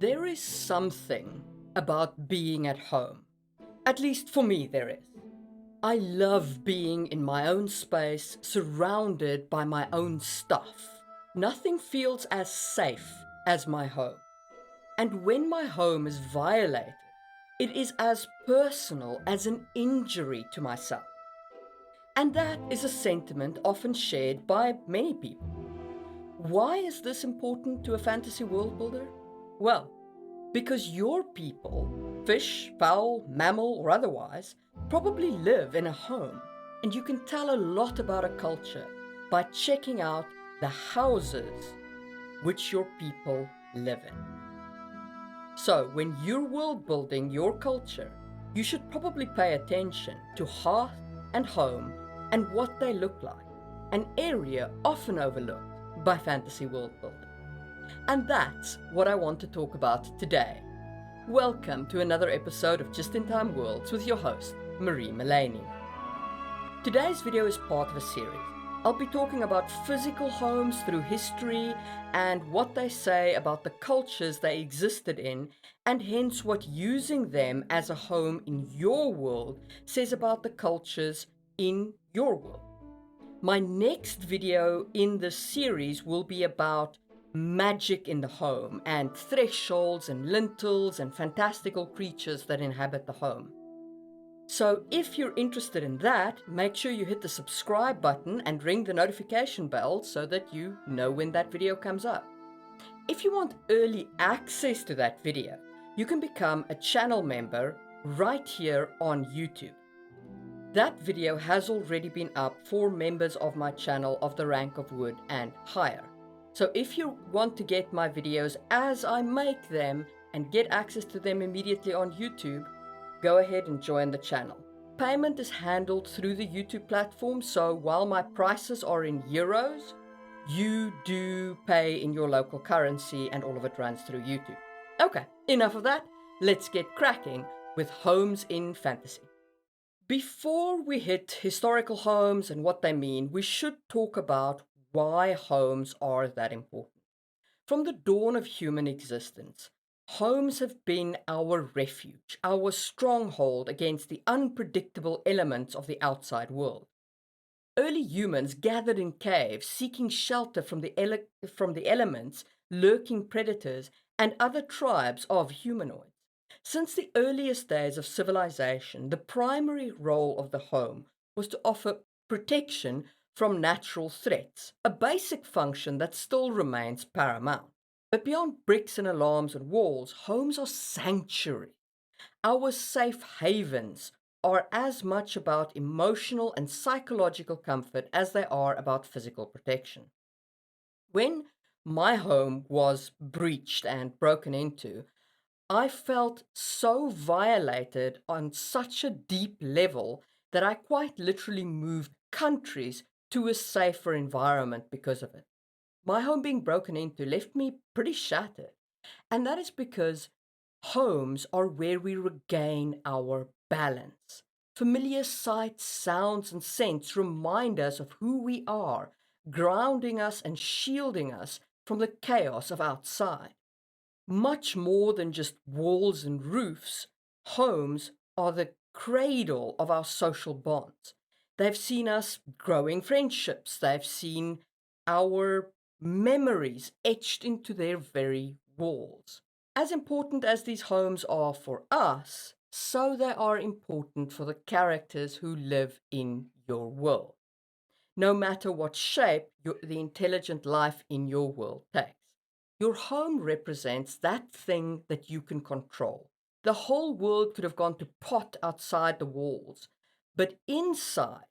There is something about being at home. At least for me, there is. I love being in my own space, surrounded by my own stuff. Nothing feels as safe as my home. And when my home is violated, it is as personal as an injury to myself. And that is a sentiment often shared by many people. Why is this important to a fantasy world builder? Well, because your people, fish, fowl, mammal, or otherwise, probably live in a home, and you can tell a lot about a culture by checking out the houses which your people live in. So, when you're world building your culture, you should probably pay attention to hearth and home and what they look like, an area often overlooked by fantasy world building. And that's what I want to talk about today. Welcome to another episode of Just in Time Worlds with your host, Marie Mullaney. Today's video is part of a series. I'll be talking about physical homes through history and what they say about the cultures they existed in, and hence what using them as a home in your world says about the cultures in your world. My next video in this series will be about magic in the home and thresholds and lintels and fantastical creatures that inhabit the home. So if you're interested in that, make sure you hit the subscribe button and ring the notification bell so that you know when that video comes up. If you want early access to that video, you can become a channel member right here on YouTube. That video has already been up for members of my channel of the rank of wood and higher. So if you want to get my videos as I make them and get access to them immediately on YouTube, go ahead and join the channel. Payment is handled through the YouTube platform, so while my prices are in euros, you do pay in your local currency and all of it runs through YouTube. Okay, enough of that. Let's get cracking with homes in fantasy. Before we hit historical homes and what they mean, we should talk about why homes are that important. From the dawn of human existence, homes have been our refuge, our stronghold against the unpredictable elements of the outside world. Early humans gathered in caves, seeking shelter from the elements, lurking predators, and other tribes of humanoids. Since the earliest days of civilization, the primary role of the home was to offer protection from natural threats, a basic function that still remains paramount. But beyond bricks and alarms and walls, homes are sanctuary. Our safe havens are as much about emotional and psychological comfort as they are about physical protection. When my home was breached and broken into, I felt so violated on such a deep level that I quite literally moved countries to a safer environment because of it. My home being broken into left me pretty shattered, and that is because homes are where we regain our balance. Familiar sights, sounds, and scents remind us of who we are, grounding us and shielding us from the chaos of outside. Much more than just walls and roofs, homes are the cradle of our social bonds. They've seen us growing friendships, they've seen our memories etched into their very walls. As important as these homes are for us, so they are important for the characters who live in your world, no matter what shape the intelligent life in your world takes. Your home represents that thing that you can control. The whole world could have gone to pot outside the walls, but inside,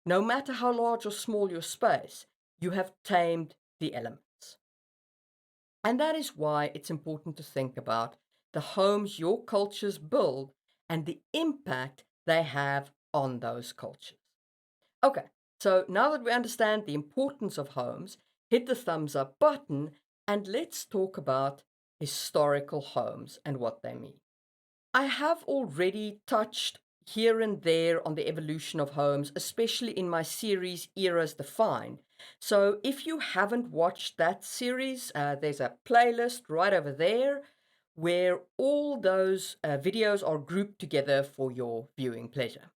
no matter how large or small your space, you have tamed the elements. And that is why it's important to think about the homes your cultures build and the impact they have on those cultures. Okay, so now that we understand the importance of homes, hit the thumbs up button and let's talk about historical homes and what they mean. I have already touched here and there on the evolution of homes, especially in my series Eras Defined. So if you haven't watched that series, there's a playlist right over there where all those videos are grouped together for your viewing pleasure.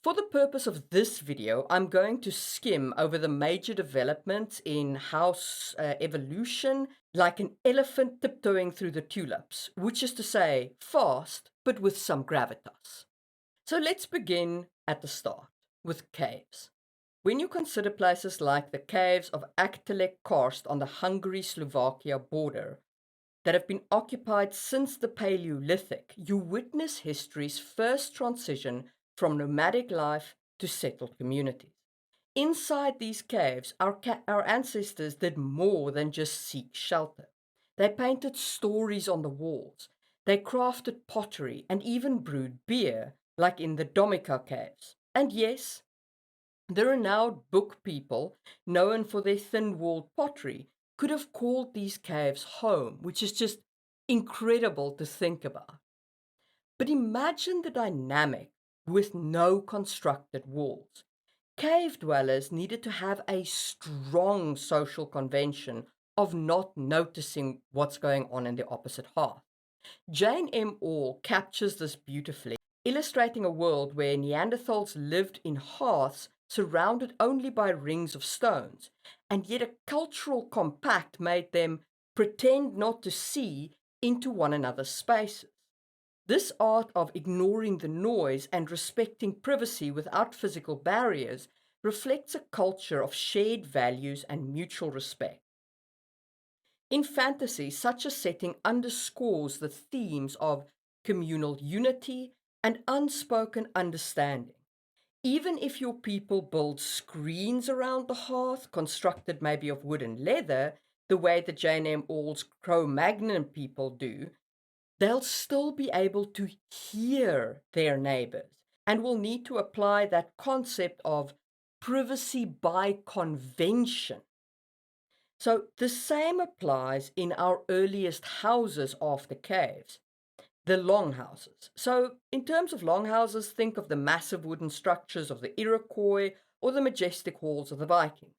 For the purpose of this video, I'm going to skim over the major developments in house evolution, like an elephant tiptoeing through the tulips, which is to say, fast, but with some gravitas. So let's begin at the start, with caves. When you consider places like the caves of Akhtelek Karst on the Hungary-Slovakia border, that have been occupied since the Paleolithic, you witness history's first transition from nomadic life to settled communities. Inside these caves, our ancestors did more than just seek shelter. They painted stories on the walls, they crafted pottery, and even brewed beer, like in the Domica caves. And yes, the renowned book people, known for their thin-walled pottery, could have called these caves home, which is just incredible to think about. But imagine the dynamic with no constructed walls. Cave dwellers needed to have a strong social convention of not noticing what's going on in the opposite hearth. Jane M. Orr captures this beautifully, illustrating a world where Neanderthals lived in hearths surrounded only by rings of stones, and yet a cultural compact made them pretend not to see into one another's spaces. This art of ignoring the noise and respecting privacy without physical barriers reflects a culture of shared values and mutual respect. In fantasy, such a setting underscores the themes of communal unity and unspoken understanding. Even if your people build screens around the hearth, constructed maybe of wood and leather, the way the Jane M. Orr's Cro-Magnon people do, they'll still be able to hear their neighbors and will need to apply that concept of privacy by convention. So the same applies in our earliest houses after caves, the longhouses. So in terms of longhouses, think of the massive wooden structures of the Iroquois or the majestic halls of the Vikings.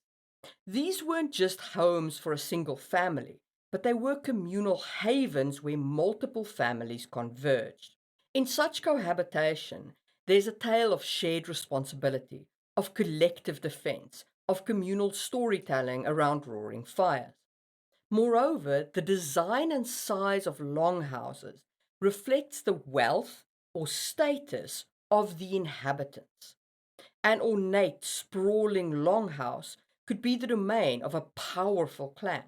These weren't just homes for a single family, but they were communal havens where multiple families converged. In such cohabitation, there's a tale of shared responsibility, of collective defense, of communal storytelling around roaring fires. Moreover, the design and size of longhouses reflects the wealth or status of the inhabitants. An ornate, sprawling longhouse could be the domain of a powerful clan.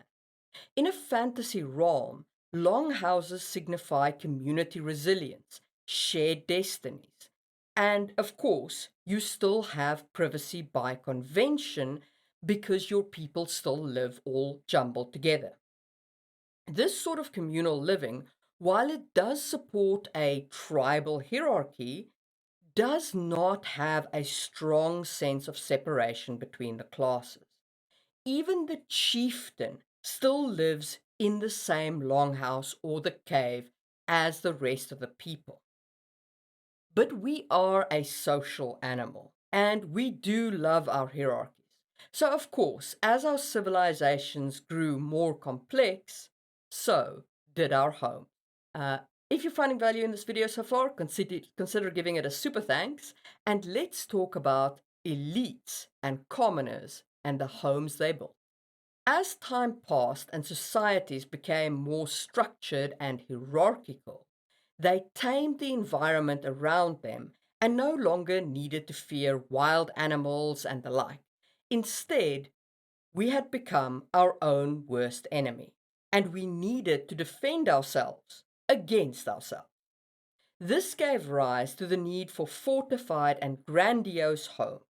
In a fantasy realm, longhouses signify community resilience, shared destinies, and of course, you still have privacy by convention because your people still live all jumbled together. This sort of communal living, while it does support a tribal hierarchy, does not have a strong sense of separation between the classes. Even the chieftain still lives in the same longhouse or the cave as the rest of the people. But we are a social animal, and we do love our hierarchies. So, of course, as our civilizations grew more complex, so did our home. Uh, if you're finding value in this video so far, consider giving it a super thanks, and let's talk about elites and commoners and the homes they built. As time passed and societies became more structured and hierarchical, they tamed the environment around them and no longer needed to fear wild animals and the like. Instead, we had become our own worst enemy, and we needed to defend ourselves against ourselves. This gave rise to the need for fortified and grandiose homes.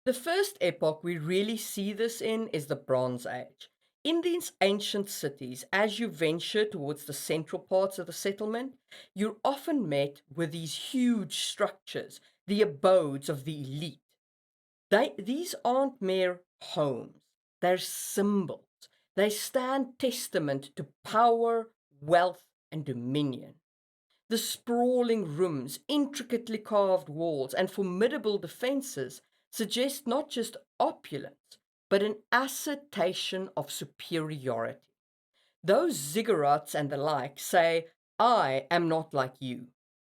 The first epoch we really see this in is the Bronze Age. In these ancient cities, as you venture towards the central parts of the settlement, you're often met with these huge structures, the abodes of the elite. These aren't mere homes, they're symbols. They stand testament to power, wealth, and dominion. The sprawling rooms, intricately carved walls, and formidable defenses suggest not just opulence, but an assertion of superiority. Those ziggurats and the like say, I am not like you.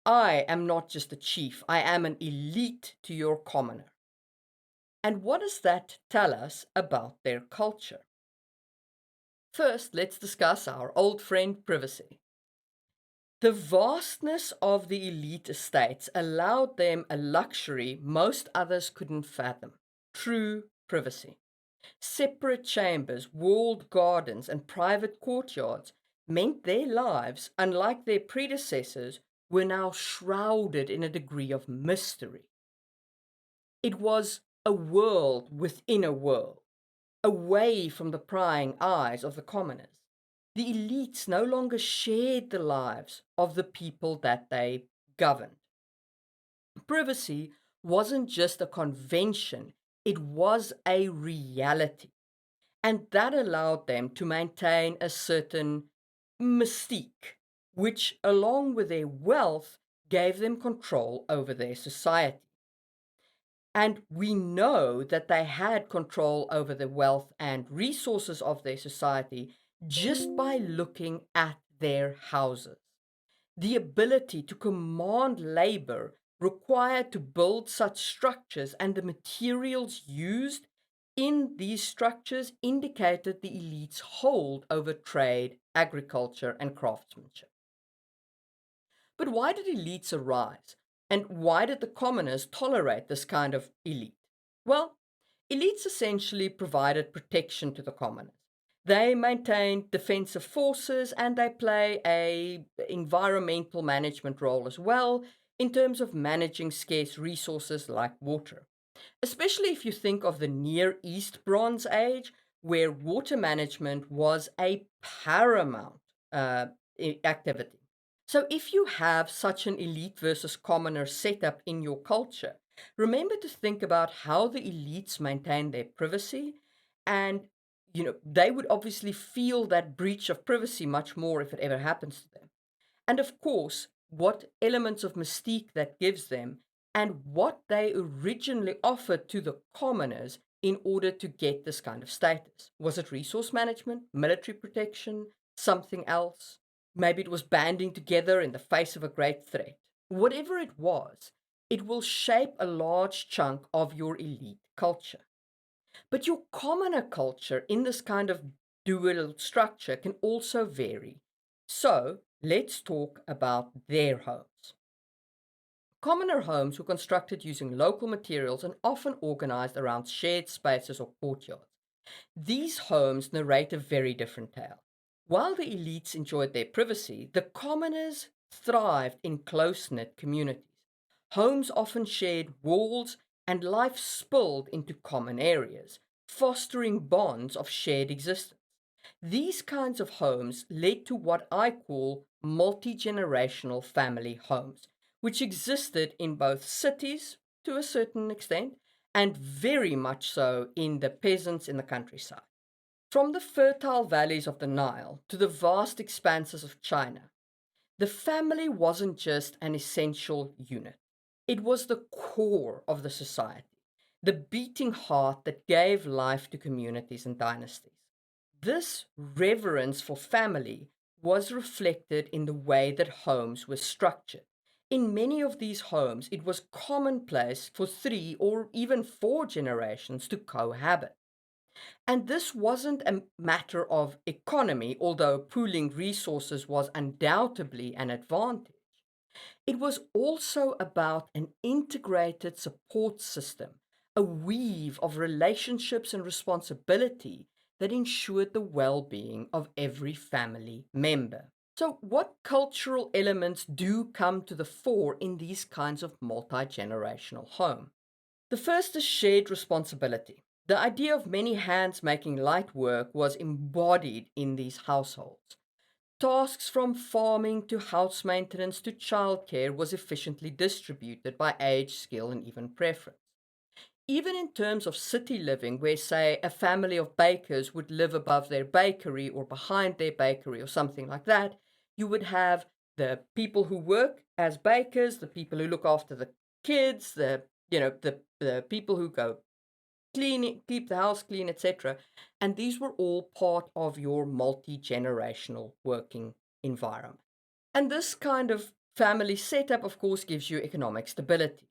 I am not just a chief. I am an elite to your commoner. And what does that tell us about their culture? First, let's discuss our old friend privacy. The vastness of the elite estates allowed them a luxury most others couldn't fathom: true privacy. Separate chambers, walled gardens, and private courtyards meant their lives, unlike their predecessors, were now shrouded in a degree of mystery. It was a world within a world, away from the prying eyes of the commoners. The elites no longer shared the lives of the people that they governed. Privacy wasn't just a convention, it was a reality. And that allowed them to maintain a certain mystique, which, along with their wealth, gave them control over their society. And we know that they had control over the wealth and resources of their society just by looking at their houses. The ability to command labor required to build such structures and the materials used in these structures indicated the elite's hold over trade, agriculture, and craftsmanship. But why did elites arise? And why did the commoners tolerate this kind of elite? Well, elites essentially provided protection to the commoners. They maintained defensive forces and they play a environmental management role as well in terms of managing scarce resources like water. Especially if you think of the Near East Bronze Age, where water management was a paramount uh, activity. So, if you have such an elite versus commoner setup in your culture, remember to think about how the elites maintain their privacy. And, they would obviously feel that breach of privacy much more if it ever happens to them. And of course, what elements of mystique that gives them and what they originally offered to the commoners in order to get this kind of status. Was it resource management, military protection, something else? Maybe it was banding together in the face of a great threat. Whatever it will shape a large chunk of your elite culture. But your commoner culture in this kind of dual structure can also vary. So let's talk about their homes. Commoner homes were constructed using local materials and often organized around shared spaces or courtyards. These homes narrate a very different tale. While the elites enjoyed their privacy, the commoners thrived in close knit communities. Homes often shared walls, and life spilled into common areas, fostering bonds of shared existence. These kinds of homes led to what I call multi generational family homes, which existed in both cities to a certain extent and very much so in the peasants in the countryside. From the fertile valleys of the Nile to the vast expanses of China, the family wasn't just an essential unit, it was the core of the society, the beating heart that gave life to communities and dynasties. This reverence for family was reflected in the way that homes were structured. In many of these homes, it was commonplace for 3 or even 4 generations to cohabit. And this wasn't a matter of economy, although pooling resources was undoubtedly an advantage. It was also about an integrated support system, a weave of relationships and responsibility that ensured the well being of every family member. So, what cultural elements do come to the fore in these kinds of multi generational home? The first is shared responsibility. The idea of many hands making light work was embodied in these households. Tasks from farming to house maintenance to childcare was efficiently distributed by age, skill, and even preference. Even in terms of city living, where, say, a family of bakers would live above their bakery or behind their bakery or something like that, you would have the people who work as bakers, the people who look after the kids, the people who go clean, keep the house clean, etc. And these were all part of your multi-generational working environment. And this kind of family setup, of course, gives you economic stability.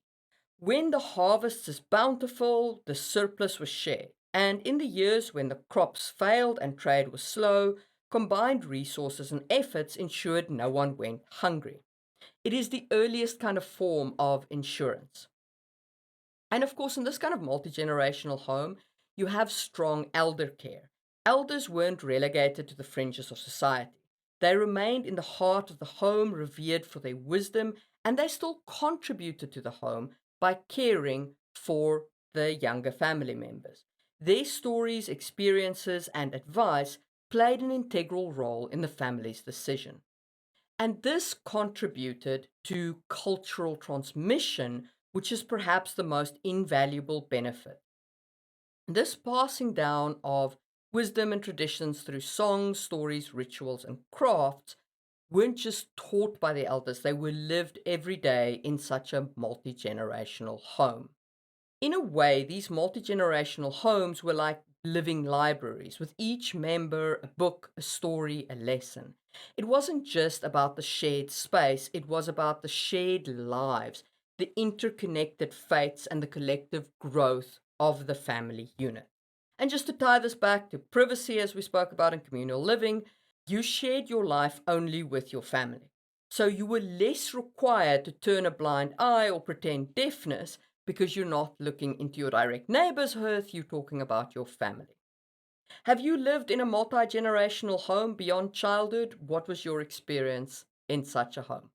When the harvest is bountiful, the surplus was shared. And in the years when the crops failed and trade was slow, combined resources and efforts ensured no one went hungry. It is the earliest kind of form of insurance. And of course, in this kind of multi generational home, you have strong elder care. Elders weren't relegated to the fringes of society. They remained in the heart of the home, revered for their wisdom, and they still contributed to the home by caring for the younger family members. Their stories, experiences, and advice played an integral role in the family's decision. And this contributed to cultural transmission, which is perhaps the most invaluable benefit. This passing down of wisdom and traditions through songs, stories, rituals, and crafts weren't just taught by the elders, they were lived every day in such a multi generational home. In a way, these multi generational homes were like living libraries, with each member a book, a story, a lesson. It wasn't just about the shared space, it was about the shared lives, the interconnected fates, and the collective growth of the family unit. And just to tie this back to privacy, as we spoke about in communal living, you shared your life only with your family. So you were less required to turn a blind eye or pretend deafness because you're not looking into your direct neighbor's hearth, you're talking about your family. Have you lived in a multi generational home beyond childhood? What was your experience in such a home?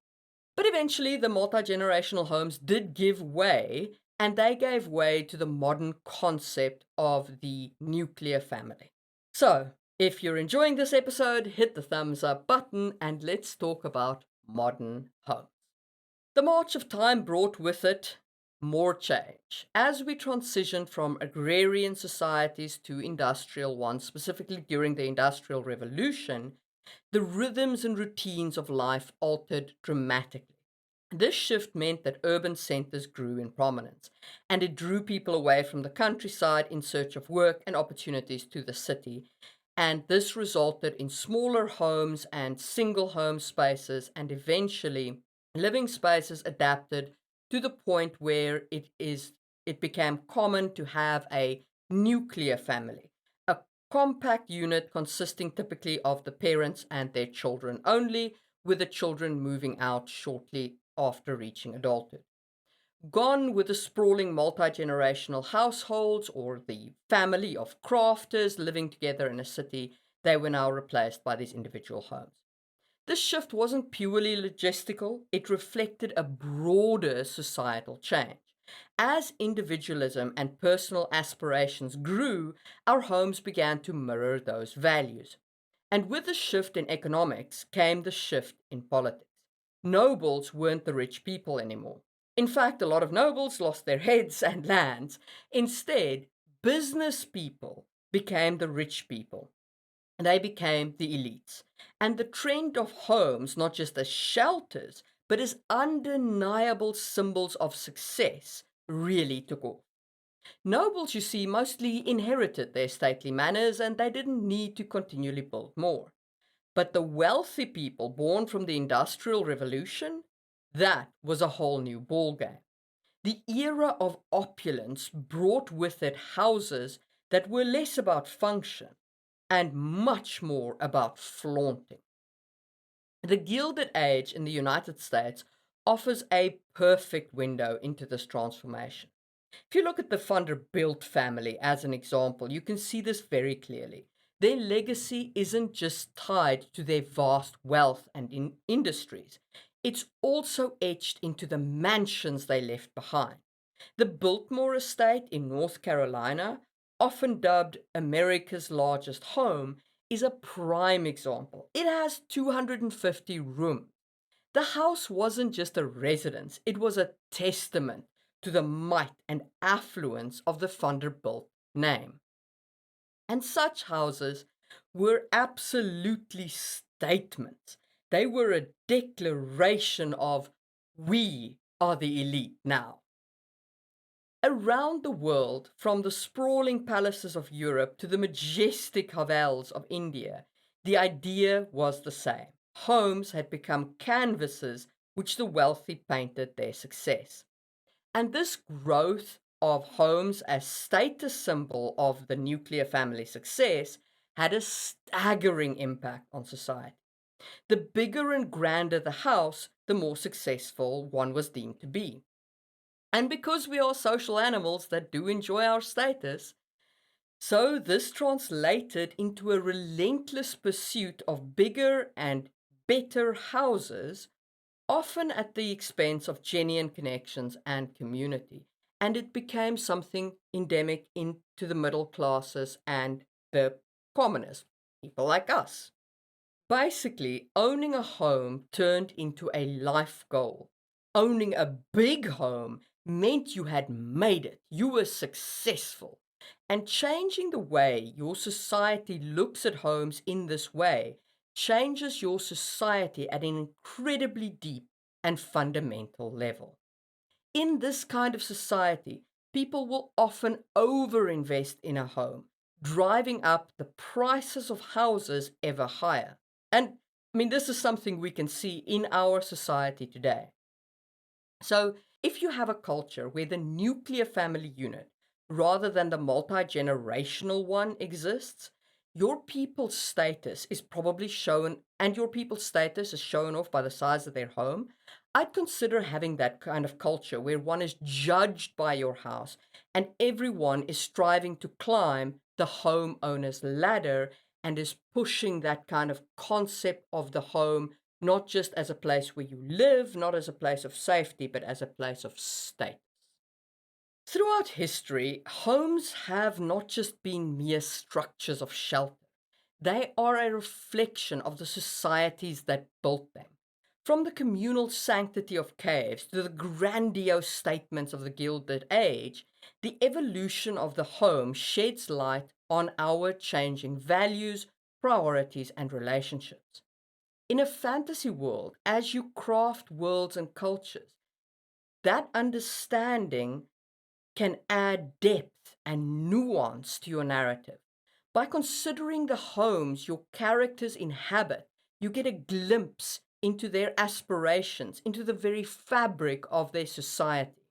But eventually, the multi generational homes did give way, and they gave way to the modern concept of the nuclear family. So, if you're enjoying this episode, hit the thumbs up button and let's talk about modern homes. The march of time brought with it more change. As we transitioned from agrarian societies to industrial ones, specifically during the Industrial Revolution, the rhythms and routines of life altered dramatically. This shift meant that urban centers grew in prominence, and it drew people away from the countryside in search of work and opportunities to the city. And this resulted in smaller homes and single home spaces, and eventually living spaces adapted to the point where it became common to have a nuclear family, a compact unit consisting typically of the parents and their children only, with the children moving out shortly after reaching adulthood. Gone with the sprawling multi generational households or the family of crafters living together in a city, they were now replaced by these individual homes. This shift wasn't purely logistical, it reflected a broader societal change. As individualism and personal aspirations grew, our homes began to mirror those values. And with the shift in economics came the shift in politics. Nobles weren't the rich people anymore. In fact, a lot of nobles lost their heads and lands. Instead, business people became the rich people. They became the elites. And the trend of homes, not just as shelters, but as undeniable symbols of success, really took off. Nobles, you see, mostly inherited their stately manners and they didn't need to continually build more. But the wealthy people born from the Industrial Revolution, that was a whole new ballgame. The era of opulence brought with it houses that were less about function and much more about flaunting. The Gilded Age in the United States offers a perfect window into this transformation. If you look at the Vanderbilt family as an example, you can see this very clearly. Their legacy isn't just tied to their vast wealth and industries, it's also etched into the mansions they left behind. The Biltmore estate in North Carolina, often dubbed America's largest home, is a prime example. It has 250 rooms. The house wasn't just a residence, it was a testament to the might and affluence of the Vanderbilt name. And such houses were absolutely statements. They were a declaration of, we are the elite now. Around the world, from the sprawling palaces of Europe to the majestic havels of India, the idea was the same. Homes had become canvases which the wealthy painted their success. And this growth of homes as status symbol of the nuclear family success had a staggering impact on society. The bigger and grander the house, the more successful one was deemed to be. And because we are social animals that do enjoy our status, so this translated into a relentless pursuit of bigger and better houses, often at the expense of genuine connections and community. And it became something endemic into the middle classes and the commoners, people like us. Basically, owning a home turned into a life goal. Owning a big home meant you had made it, you were successful. And changing the way your society looks at homes in this way changes your society at an incredibly deep and fundamental level. In this kind of society, people will often overinvest in a home, driving up the prices of houses ever higher. And I mean, this is something we can see in our society today. So, if you have a culture where the nuclear family unit, rather than the multi generational one, exists, your people's status is probably shown, and your people's status is shown off by the size of their home. I'd consider having that kind of culture where one is judged by your house and everyone is striving to climb the homeowner's ladder and is pushing that kind of concept of the home not just as a place where you live, not as a place of safety, but as a place of status. Throughout history, homes have not just been mere structures of shelter, they are a reflection of the societies that built them. From the communal sanctity of caves to the grandiose statements of the Gilded Age, the evolution of the home sheds light on our changing values, priorities, and relationships. In a fantasy world, as you craft worlds and cultures, that understanding can add depth and nuance to your narrative. By considering the homes your characters inhabit, you get a glimpse into their aspirations, into the very fabric of their society.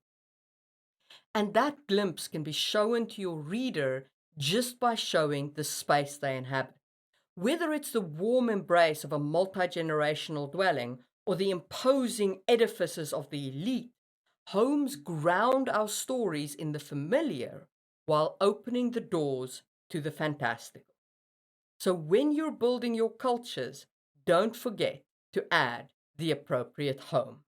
And that glimpse can be shown to your reader just by showing the space they inhabit. Whether it's the warm embrace of a multi generational dwelling or the imposing edifices of the elite, homes ground our stories in the familiar while opening the doors to the fantastical. So when you're building your cultures, don't forget to add the appropriate home.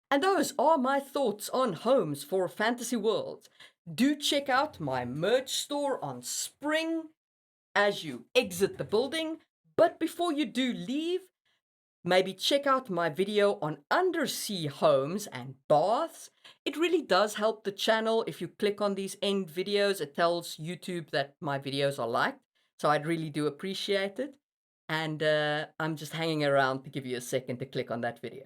And those are my thoughts on homes for fantasy worlds. Do check out my merch store on Spring as you exit the building. But before you do leave, maybe check out my video on undersea homes and baths. It really does help the channel. If you click on these end videos, it tells YouTube that my videos are liked. So I'd really do appreciate it. And I'm just hanging around to give you a second to click on that video.